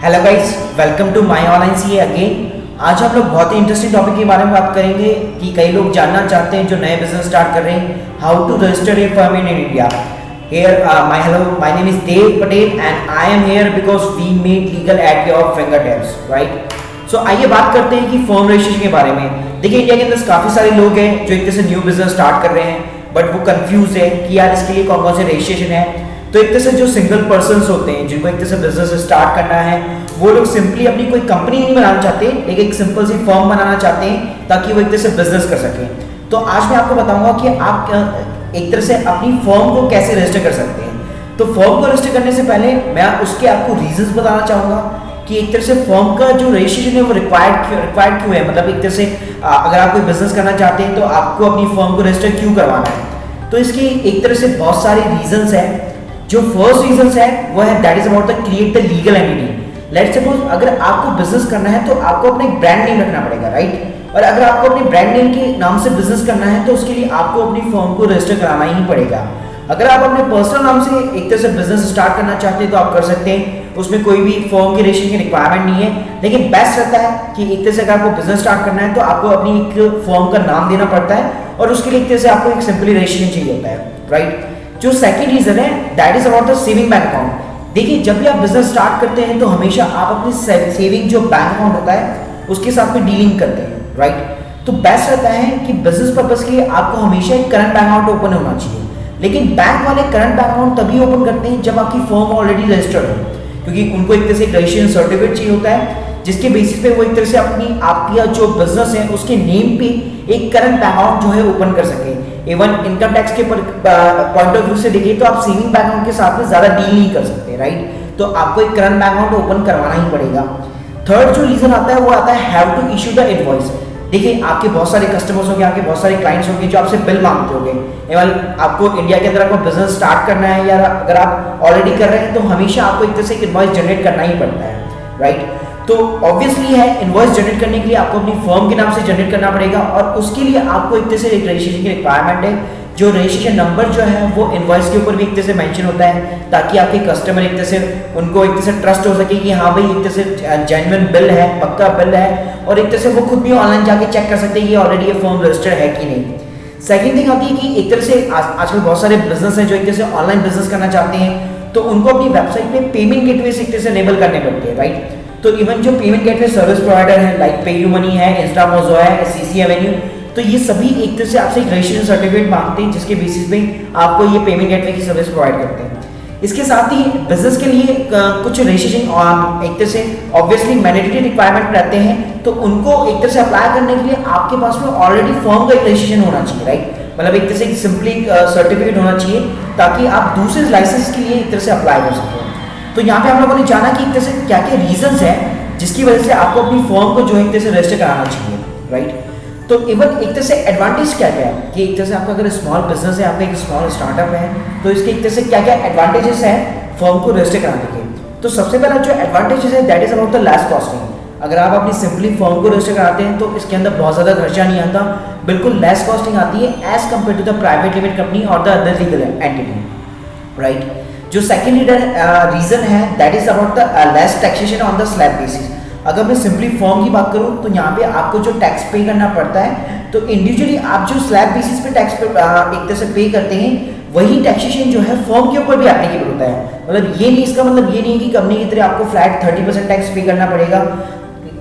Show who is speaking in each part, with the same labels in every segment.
Speaker 1: Hello guys, welcome to my online CA again. आज हम लोग बहुत ही इंटरेस्टिंग टॉपिक के बारे में बात करेंगे कि कई लोग जानना चाहते हैं जो नए बिजनेस स्टार्ट कर रहे हैं, how to register a firm in India. My name is Dev Patel and I am here because we made legal at your fingertips, right. So आइए बात करते हैं कि फर्म रजिस्ट्रेशन के बारे में। देखिए, इंडिया के अंदर काफ़ी सारे लोग हैं जो एक तरह से न्यू बिजनेस स्टार्ट कर रहे हैं, बट वो कंफ्यूज है कि यार इसके लिए कौन कौन से रजिस्ट्रेशन है। तो एक तरह से जो सिंगल पर्सन्स होते हैं जिनको एक तरह से बिजनेस स्टार्ट करना है, वो लोग सिंपली अपनी कोई कंपनी नहीं बनाना चाहते, लेकिन एक सिंपल सी फर्म बनाना चाहते हैं ताकि वो एक तरह से बिजनेस कर सकें। तो आज मैं आपको बताऊंगा कि आप एक तरह से अपनी फर्म को कैसे रजिस्टर कर सकते हैं। तो फर्म को रजिस्टर करने से पहले मैं उसके आपको रीजंस बताना चाहूँगा कि एक तरह से फर्म का जो रजिस्ट्रेशन है वो रिक्वायर्ड क्यों है। मतलब एक तरह से अगर आप कोई बिजनेस करना चाहते हैं तो आपको अपनी फर्म को रजिस्टर क्यों करवाना है। तो इसकी एक तरह से बहुत सारे रीजंस हैं। जो फर्स्ट रीजन है वो है that is about the create the legal entity. Let's suppose अगर आपको बिजनेस करना है तो आपको अपना एक ब्रांड नेम रखना पड़ेगा, राइट। और अगर आपको अपने ब्रांड नेम के नाम से बिजनेस करना है तो उसके लिए आपको अपनी फर्म को रजिस्टर कराना ही पड़ेगा। अगर आप अपने पर्सनल नाम से एक तरह से बिजनेस स्टार्ट करना चाहते हैं तो आप कर सकते हैं, उसमें कोई भी फर्म की रजिस्ट्रेशन की रिक्वायरमेंट नहीं है। लेकिन बेस्ट रहता है कि एक तरह से अगर आपको बिजनेस स्टार्ट करना है तो आपको अपनी एक फर्म का नाम देना पड़ता है और उसके लिए एक तरह से आपको एक सिंपली रजिस्ट्रेशन चाहिए होता है, राइट। जो सेकंड रीजन है that is about the saving bank account. देखिए, जब भी आप बिजनेस स्टार्ट करते हैं तो हमेशा आप अपनी सेविंग जो बैंक अकाउंट होता है उसके साथ में डीलिंग करते हैं, राइट। तो बेस्ट रहता है कि बिजनेस पर्पस के लिए आपको हमेशा एक करंट बैंक अकाउंट ओपन होना चाहिए। लेकिन बैंक वाले करंट बैंक अकाउंट तभी ओपन करते हैं जब आपकी फर्म ऑलरेडी रजिस्टर्ड हो, क्योंकि उनको एक तरह से रजिस्ट्रेशन सर्टिफिकेट चाहिए होता है जिसके बेसिस पे वो एक तरह से अपनी आपकी जो बिजनेस है उसके नेम पे एक करंट बैंक अकाउंट जो है ओपन कर सके। इवन इनकम टैक्स के पॉइंट ऑफ व्यू से देखिए तो आप सेविंग बैंक अकाउंट के साथ में ज्यादा डील नहीं कर सकते, राइट। तो आपको एक करंट बैंक अकाउंट ओपन करवाना ही पड़ेगा। थर्ड जो रीजन आता है वो आता है have to issue the invoice. देखिए, आपके बहुत सारे कस्टमर्स होंगे, आपके बहुत सारे क्लाइंट्स होंगे जो आपसे बिल मांगते होंगे। इवन आपको इंडिया के अंदर आपको बिजनेस स्टार्ट करना है या अगर आप ऑलरेडी कर रहे हैं तो हमेशा आपको एक तरह से इनवॉइस जनरेट करना ही पड़ता है, राइट। तो ऑब्वियसली है इनवॉइस जनरेट करने के लिए आपको अपनी फर्म के नाम से जनरेट करना पड़ेगा और उसके लिए आपको एक तरह से एक रजिस्ट्रेशन की रिक्वायरमेंट है। जो रजिस्ट्रेशन नंबर जो है वो इनवॉइस के ऊपर भी एक तरह से मेंशन होता है ताकि आपके कस्टमर एक तरह से उनको एक तरह से ट्रस्ट हो सके कि हाँ भाई एक तरह से जेन्युइन बिल है, पक्का बिल है, और एक तरह से वो खुद भी ऑनलाइन जाके चेक कर सकते हैं कि ऑलरेडी ये फर्म रजिस्टर्ड है कि नहीं। सेकंड थिंग आती है कि एक तरह से आजकल बहुत सारे बिजनेस हैं जो एक तरह से ऑनलाइन बिजनेस करना चाहते हैं तो उनको अपनी वेबसाइट पे पेमेंट गेटवे एक तरह से एनेबल करने पड़ते हैं, राइट। तो इवन जो पेमेंट गेटवे सर्विस प्रोवाइडर है लाइक पेयू मनी है, इंस्टामोजो है, सीसी एवेन्यू, तो ये सभी एक तरह से आपसे एक रजिस्ट्रेशन सर्टिफिकेट मांगते हैं जिसके बेसिस पे आपको ये पेमेंट गेटवे की सर्विस प्रोवाइड करते हैं। इसके साथ ही बिजनेस के लिए कुछ रजिस्ट्रेशन एक तरह से ऑब्वियसली मैंडेटरी रिक्वायरमेंट रहते हैं, तो उनको एक तरह से अप्लाई करने के लिए आपके पास में ऑलरेडी फर्म का एक रजिस्ट्रेशन होना चाहिए, राइट। मतलब एक तरह से सिंपली सर्टिफिकेट होना चाहिए ताकि आप दूसरे लाइसेंस के लिए एक तरह से अप्लाई कर सकें। तो यहाँ पे हम लोगों ने जाना कि एक तरह से क्या क्या रीजंस हैं जिसकी वजह से आपको अपनी फर्म को जो है एक तरह से रजिस्टर कराना चाहिए, राइट। तो इवन एक तरह से एडवांटेज क्या क्या है कि एक तरह से आपका अगर स्मॉल बिजनेस है, आपका एक स्मॉल स्टार्टअप है, तो इसके एक तरह से क्या क्या एडवांटेजेस हैं फर्म को रजिस्टर कराने के। तो सबसे पहला जो एडवांटेजेस है that is about the less costing. अगर आप अपनी सिंपली फर्म को रजिस्टर कराते हैं तो इसके अंदर बहुत ज़्यादा खर्चा नहीं आता, बिल्कुल लेस कॉस्टिंग आती है as compare to the private limited company और the other legal entity, right. जो सेकेंड रीजन है that is about the less taxation on the slab basis. अगर मैं सिंपली फर्म की बात करूं तो यहाँ पे आपको जो टैक्स पे करना पड़ता है तो इंडिविजुअली आप जो स्लैब बेसिस पे टैक्स पे एक तरह से पे करते हैं वही टैक्सेशन जो है फर्म के ऊपर भी एप्लीकेबल होता है। मतलब ये नहीं, इसका मतलब ये नहीं कि कंपनी की तरह आपको फ्लैट 30% टैक्स पे करना पड़ेगा।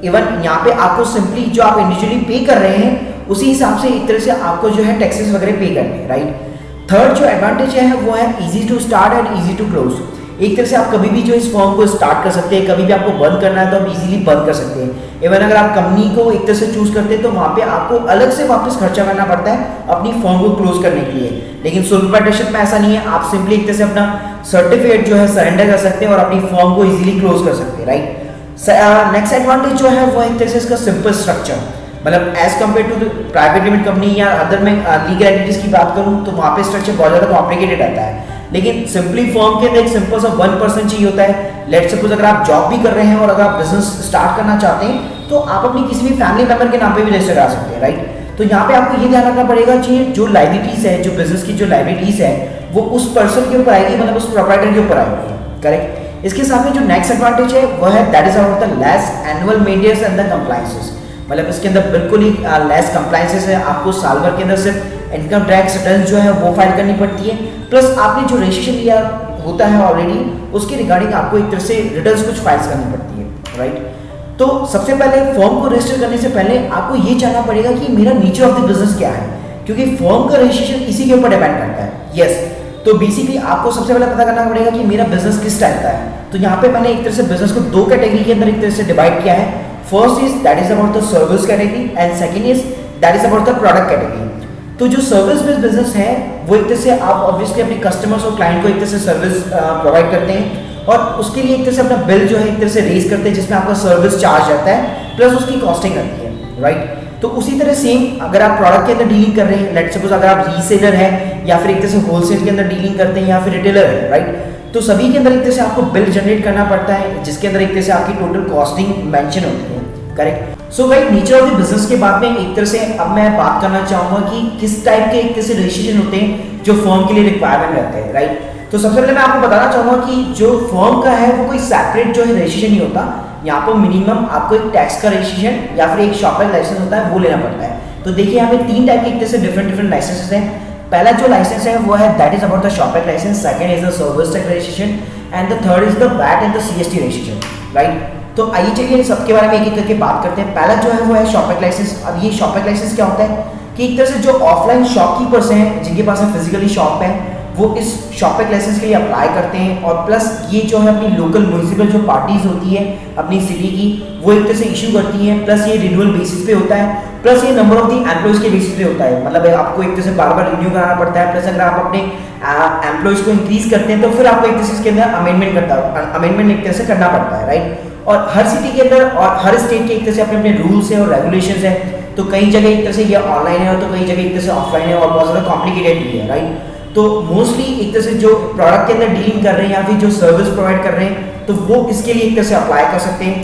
Speaker 1: इवन यहाँ पे आपको सिंपली जो आप इंडिविजुअली पे कर रहे हैं उसी हिसाब से एक तरह से आपको जो है टैक्सेस वगैरह पे करने हैं, राइट। थर्ड जो एडवांटेज है वो है easy to start and easy to close. एक तरह से आप कभी भी जो इस फॉर्म को स्टार्ट कर सकते हैं, कभी भी आपको बंद करना है तो आप इजीली बंद कर सकते हैं। इवन अगर आप कंपनी को एक तरह से चूज करते हैं तो वहाँ पे आपको अलग से वापस खर्चा करना पड़ता है अपनी फॉर्म को क्लोज करने के लिए। लेकिन सोल प्रोप्राइटरशिप में ऐसा नहीं है, आप सिंपली एक तरह से अपना सर्टिफिकेट जो है सरेंडर कर सकते हैं और अपनी फॉर्म को इजीली क्लोज कर सकते हैं, राइट। नेक्स्ट एडवांटेज जो है वो एक तरह से इसका सिंपल स्ट्रक्चर। मतलब as compare to private limited company या अदर में लीगल एंटिटीज की बात करूँ तो वहाँ पे स्ट्रक्चर बहुत ज़्यादा कॉम्प्लिकेटेड रहता है। लेकिन सिंपली फर्म के अंदर एक सिंपल सा 1% चाहिए होता है। लेट्स सपोज अगर आप जॉब भी कर रहे हैं और अगर आप बिजनेस स्टार्ट करना चाहते हैं तो आप अपनी किसी भी फैमिली मेंबर के नाम पे भी रजिस्टर करा सकते हैं, राइट। तो यहाँ पे आपको ये ध्यान रखना पड़ेगा कि जो लाइबिलिटीज है, जो बिजनेस की जो लाइबिलिटीज है वो उस पर्सन के ऊपर आएगी, मतलब उस प्रोप्राइटर के ऊपर आएगी, करेक्ट। इसके साथ में जो नेक्स्ट एडवांटेज है वो है that is about the less annual maintenance and the compliances. मतलब इसके अंदर बिल्कुल ही लेस कंप्लायंसेस है, आपको साल भर के अंदर सिर्फ इनकम टैक्स रिटर्न जो है वो फाइल करनी पड़ती है, प्लस आपने जो रजिस्ट्रेशन लिया होता है ऑलरेडी उसके रिगार्डिंग आपको एक तरह से रिटर्न्स कुछ फाइल्स करनी पड़ती है, राइट। तो सबसे पहले फॉर्म को रजिस्टर करने से पहले आपको ये जानना पड़ेगा कि मेरा नेचर ऑफ द बिजनेस क्या है, क्योंकि फॉर्म का रजिस्ट्रेशन इसी के ऊपर डिपेंड करता है। यस, तो बेसिकली आपको सबसे पहले पता करना पड़ेगा कि मेरा बिजनेस किस टाइप का है। तो यहाँ पे मैंने एक तरह से बिजनेस को दो कैटेगरी के अंदर एक तरह से डिवाइड किया है। First is that is about the service category and second is that is about the product category. तो जो सर्विस बेस्ड बिजनेस है वो एक तरह से आप ऑब्वियसली अपने कस्टमर्स और क्लाइंट को एक तरह से सर्विस प्रोवाइड करते हैं और उसके लिए एक तरह से अपना बिल जो है एक तरह से रेज करते हैं जिसमें आपका सर्विस चार्ज रहता है प्लस उसकी कॉस्टिंग रहती है, राइट। तो उसी तरह सेम अगर आप प्रोडक्ट के अंदर डीलिंग कर रहे हैं, लेट्स सपोज अगर आप रीसेलर है या फिर एक तरह से होलसेल के अंदर डीलिंग करते हैं या फिर रिटेलर है, राइट, तो सभी के अंदर एक तरह से आपको बिल जनरेट करना पड़ता है जिसके अंदर एक तरह से आपकी टोटल कॉस्टिंग मेंशन होती है, करेक्ट। सो भाई नेचर ऑफ द बिजनेस के बाद में एक तरह से अब मैं बात करना चाहूंगा कि किस टाइप के एक तरह से रजिस्ट्रेशन होते हैं जो फर्म के लिए रिक्वायरमेंट रहते हैं, राइट। तो सबसे पहले मैं आपको बताना चाहूंगा कि जो फर्म का है वो कोई सेपरेट जो है रजिस्ट्रेशन नहीं होता। यहाँ पर मिनिमम आपको एक टैक्स का रजिस्ट्रेशन या फिर एक शॉपिंग लाइसेंस होता है वो लेना पड़ता है। तो देखिए यहाँ पे तीन टाइप के एक तरह से डिफरेंट लाइसेंसेस हैं। पहला जो लाइसेंस है वो है that is about the shopping licence, second is the service tax registration and the third is the VAT and the CST registration, right. तो आइए चलिए इन सबके बारे में एक एक करके बात करते हैं। पहला जो है वो है शॉपिंग लाइसेंस। अब ये शॉपिंग लाइसेंस क्या होता है कि एक तरह से जो ऑफलाइन शॉपकीपर्स हैं जिनके पास फिजिकली शॉप है वो इस शॉपिंग लाइसेंस के लिए अप्लाई करते हैं और प्लस ये जो है अपनी लोकल म्यूनिसिपल जो पार्टीज होती है अपनी सिटी की वो एक तरह से इशू करती हैं, प्लस ये रिन्यूअल बेसिस पे होता है, प्लस ये नंबर ऑफ दी एम्प्लॉयज के बेसिस पे होता है। मतलब आपको एक तरह से बार बार रिन्यू कराना पड़ता है, प्लस अगर आप अपने एम्प्लॉयज को इंक्रीज करते हैं तो फिर आपको एक तरह से इसके अंदर अमेंडमेंट एक तरह से करना पड़ता है, राइट। और हर सिटी के अंदर और हर स्टेट के एक तरह से अपने अपने रूल्स हैं और रेगुलेशंस हैं। तो कई जगह एक तरह से ये ऑनलाइन है और तो कई जगह एक तरह से ऑफलाइन है और बहुत ज़्यादा कॉम्प्लिकेटेड भी है, राइट। तो मोस्टली एक तरह से जो प्रोडक्ट के अंदर डीलिंग कर रहे हैं या फिर जो सर्विस प्रोवाइड कर रहे हैं तो वो इसके लिए एक तरह से अप्लाई कर सकते हैं।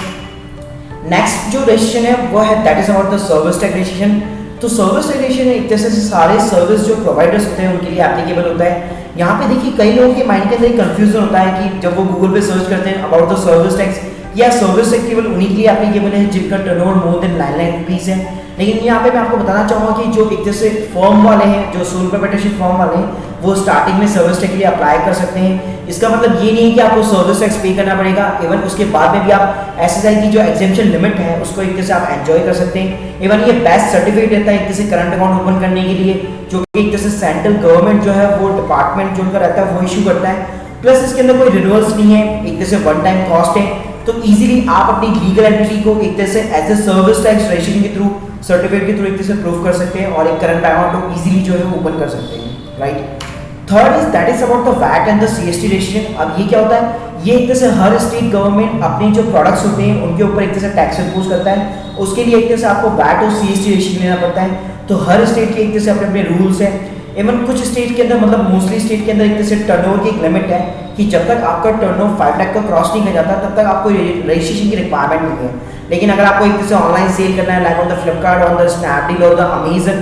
Speaker 1: नेक्स्ट जो रजिस्ट्रेशन है वो है that is about the service tax registration. तो सर्विस रजिस्ट्रेशन एक तरह से सारे सर्विस जो प्रोवाइडर्स होते हैं उनके लिए एप्लीकेबल होता है। यहाँ पे देखिए कई लोगों के माइंड के अंदर कंफ्यूजन होता है कि जब वो गूगल पे सर्च करते हैं अबाउट द सर्विस टैक्स या सर्विस टैक्स केवल उन्हीं के लिए एप्लीकेबल है जिनका turnover more than 9 lakh rupees है। लेकिन यहाँ पे मैं आपको बताना चाहूँगा कि जो एक तरह से फर्म वाले हैं जो सोल प्रोप्राइटरशिप फर्म वाले हैं वो स्टार्टिंग में सर्विस टैक्स के लिए अप्लाई कर सकते हैं। इसका मतलब ये नहीं है कि आपको सर्विस टैक्स पे करना पड़ेगा, इवन उसके बाद में भी आप एसएसआई की जो एग्जेम्पशन लिमिट है उसको एक तरह से आप एंजॉय कर सकते हैं। इवन ये बेस्ट सर्टिफिकेट रहता है एक तरह से करंट अकाउंट ओपन करने के लिए जो कि एक तरह से सेंट्रल गवर्नमेंट जो है वो डिपार्टमेंट जो उनका रहता है वो इशू करता है। प्लस इसके अंदर कोई रिन्यूअल्स नहीं है, एक तरह से वन टाइम कॉस्ट है। तो इजीली आप अपनी लीगल एंटिटी को एक तरह से as a service tax registration के थ्रू सर्टिफिकेट के थ्रू एक तरह से प्रूव कर सकते हैं और एक करंट अकाउंट को इजीली जो है ओपन कर सकते हैं, right. Third is that is about the VAT and the CST registration. अब ये क्या होता है, ये एक तरह से हर स्टेट गवर्नमेंट अपने जो प्रोडक्ट्स होते हैं उनके ऊपर एक तरह से टैक्स इम्पोज करता है। उसके लिए एक तरह से आपको वैट और सीएसटी रजिस्ट्रेशन लेना पड़ता है। तो हर स्टेट के एक तरह से अपने अपने रूल्स हैं। इवन कुछ स्टेट के अंदर मतलब मोस्टली स्टेट के अंदर एक तरह से टर्नओवर की एक लिमिट है कि जब तक आपका टर्नओवर 5 लाख का क्रॉस नहीं कर जाता तब तक आपको रजिस्ट्रेशन की रिक्वायरमेंट नहीं है। लेकिन अगर आपको एक तरह से ऑनलाइन सेल करना है like on the Flipkart, on the Snapdeal और द अमेजन,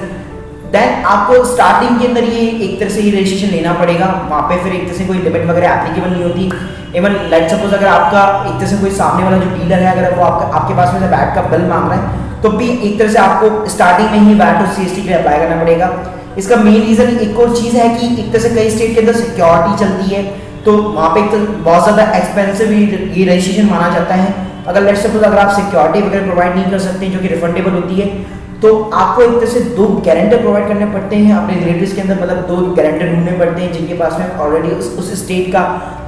Speaker 1: देन आपको स्टार्टिंग के अंदर ये एक तरह से ये रजिस्ट्रेशन लेना पड़ेगा। वहाँ पे फिर एक तरह से कोई लिमिट वगैरह एप्लीकेबल नहीं होती। इवन लेट सपोज अगर आपका एक तरह से कोई सामने वाला जो डीलर है अगर वो आपके पास में से वैट का बिल मांग रहा है तो भी एक तरह से आपको स्टार्टिंग में ही वैट और सीएसटी के लिए अप्लाई करना पड़ेगा। इसका मेन रीजन एक और चीज़ है कि एक तरह से कई स्टेट के अंदर सिक्योरिटी चलती है तो वहाँ पे एक तो बहुत ज़्यादा एक्सपेंसिव ये रजिस्ट्रेशन माना जाता है। अगर लेट्स सपोज अगर आप सिक्योरिटी वगैरह प्रोवाइड नहीं कर सकते जो कि रिफंडेबल होती है तो आपको एक तरह से 2 गारंटर प्रोवाइड करने पड़ते हैं अपने रिलेटिव्स के अंदर, मतलब 2 गारंटर ढूंढने पड़ते हैं जिनके पास में ऑलरेडी उस स्टेट का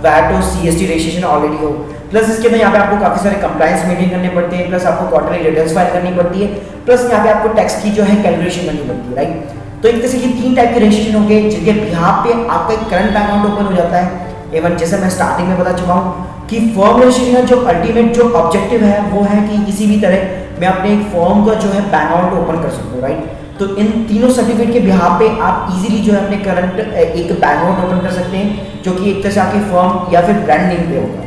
Speaker 1: वैट और सीएसटी रजिस्ट्रेशन ऑलरेडी हो। प्लस इसके अंदर यहाँ पे आपको काफ़ी सारे कंप्लायंस मेंटेन करने पड़ते हैं, प्लस आपको क्वार्टरली रिटर्न्स फाइल करनी पड़ती है, प्लस यहाँ पे आपको टैक्स की जो है कैलकुलेशन करनी पड़ती है, राइट। तो एक तरह से ये 3 टाइप के रजिस्ट्रेशन हो गए जिनके बिहाफ पे आपका एक करंट अकाउंट ओपन हो जाता है। इवन जैसे मैं स्टार्टिंग में बता चुका हूँ कि फॉर्म रजिस्ट्रेशन का जो अल्टीमेट जो ऑब्जेक्टिव है वो है कि किसी भी तरह मैं अपने एक फॉर्म का जो है बैंक अकाउंट ओपन कर सकूँ, राइट। तो इन तीनों सर्टिफिकेट के बिहाफ पे आप इजीली जो है अपने करंट एक बैंक अकाउंट ओपन कर सकते हैं जो कि एक तरह से आपकी फर्म या फिर ब्रांड नेम पे होगा,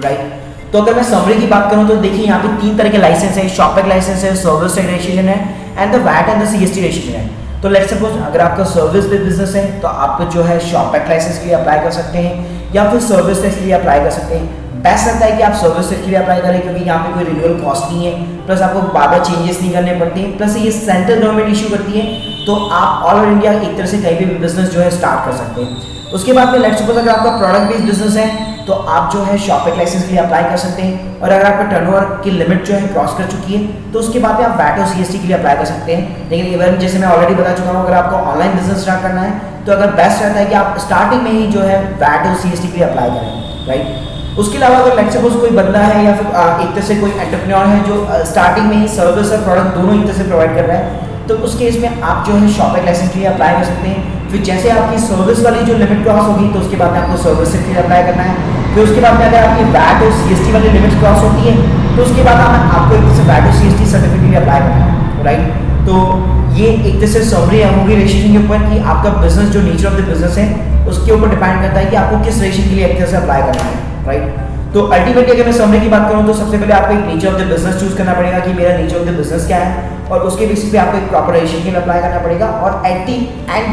Speaker 1: राइट। तो अगर मैं समरी की बात करूँ तो देखिए यहाँ पे 3 तरह के लाइसेंस है, शॉपिंग लाइसेंस है, सर्विस टैक्स रजिस्ट्रेशन है and the VAT and the CST registration है। तो लेट्स सपोज अगर आपका सर्विस बेस्ड बिजनेस है तो आप जो है शॉप एक्ट लाइसेंस के लिए अप्लाई कर सकते हैं या फिर सर्विस टैक्स के लिए अप्लाई कर सकते हैं। बेस्ट रहता है कि आप सर्विस टैक्स के लिए अप्लाई करें क्योंकि यहाँ पे कोई रिन्यूअल कॉस्ट नहीं है, प्लस आपको बार बार चेंजेस नहीं करने पड़ते हैं, प्लस ये सेंट्रल गवर्नमेंट इशू करती है तो आप ऑल ओवर इंडिया एक तरह से कहीं भी बिजनेस जो है स्टार्ट कर सकते हैं। उसके बाद में लेट्स सपोज अगर आपका प्रोडक्ट बेस्ड बिजनेस है तो आप जो है शॉप एक्ट लाइसेंस के लिए अप्लाई कर सकते हैं और अगर आपका टर्नओवर की लिमिट जो है क्रॉस कर चुकी है तो उसके बाद में आप वैट और सीएसटी के लिए अप्लाई कर सकते हैं। लेकिन इवन जैसे मैं ऑलरेडी बता चुका हूँ अगर आपको ऑनलाइन बिजनेस स्टार्ट करना है तो अगर बेस्ट रहता है कि आप स्टार्टिंग में ही जो है वैट और सीएसटी के लिए अप्लाई करें, राइट। उसके अलावा अगर लेट्स सपोज कोई बंदा है या फिर एक तरह से कोई एंटरप्रेन्योर है जो स्टार्टिंग में ही सर्विस और प्रोडक्ट दोनों एक तरह से प्रोवाइड कर रहा है तो उस केस में आप जो है शॉप एक्ट लाइसेंस के लिए अप्लाई कर सकते हैं। फिर जैसे आपकी सर्विस वाली जो लिमिट क्रॉस होगी तो उसके बाद में आपको सर्विस के लिए अप्लाई करना है। फिर उसके बाद में अगर आपकी वैट और सीएसटी वाली लिमिट क्रॉस होती है तो उसके बाद आपको एक तरह से वैट और सीएसटी सर्टिफिकेट के लिए अप्लाई करना है, राइट। तो ये एक तरह से समरी होगी रजिस्ट्रेशन के ऊपर कि आपका बिजनेस जो नेचर ऑफ द बिजनेस है उसके ऊपर डिपेंड करता है कि आपको किस रजिस्ट्रेशन के लिए एक तरह से अप्लाई करना है, राइट। तो अल्टीमेटली अगर मैं समरी की बात करूं तो सबसे पहले आपको एक nature of the business choose करना पड़ेगा कि मेरा नेचर ऑफ द बिजनेस क्या है और उसके बेसिस पे आपको एक प्रॉपर रजिस्ट्रेशन के लिए अप्लाई करना पड़ेगा और एट दी एंड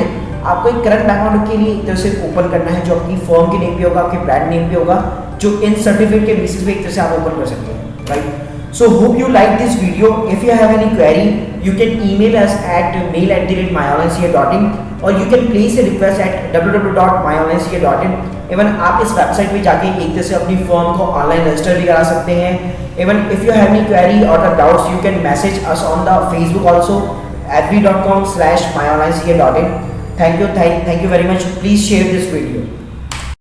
Speaker 1: आपको एक करंट बैंक अकाउंट के लिए एक तरह से ओपन करना है जो आपकी फर्म के नेम पे होगा, आपके ब्रांड नेम पे होगा, जो इन सर्टिफिकेट के बेसिस पे एक तरह से आप ओपन कर सकते हैं, right. So hope you like this video. If you have any query, you can email us at mail@myonlinecA.in or you can place a request at www.myonlinecA.in. Even आप इस वेबसाइट पे जाके एक तरह से अपनी फर्म को ऑनलाइन रजिस्टर भी करा सकते हैं। Even if you have any query or doubts, you can message us on the Facebook also fb.com/myonlinecA.in. Thank you very much. Please share this video.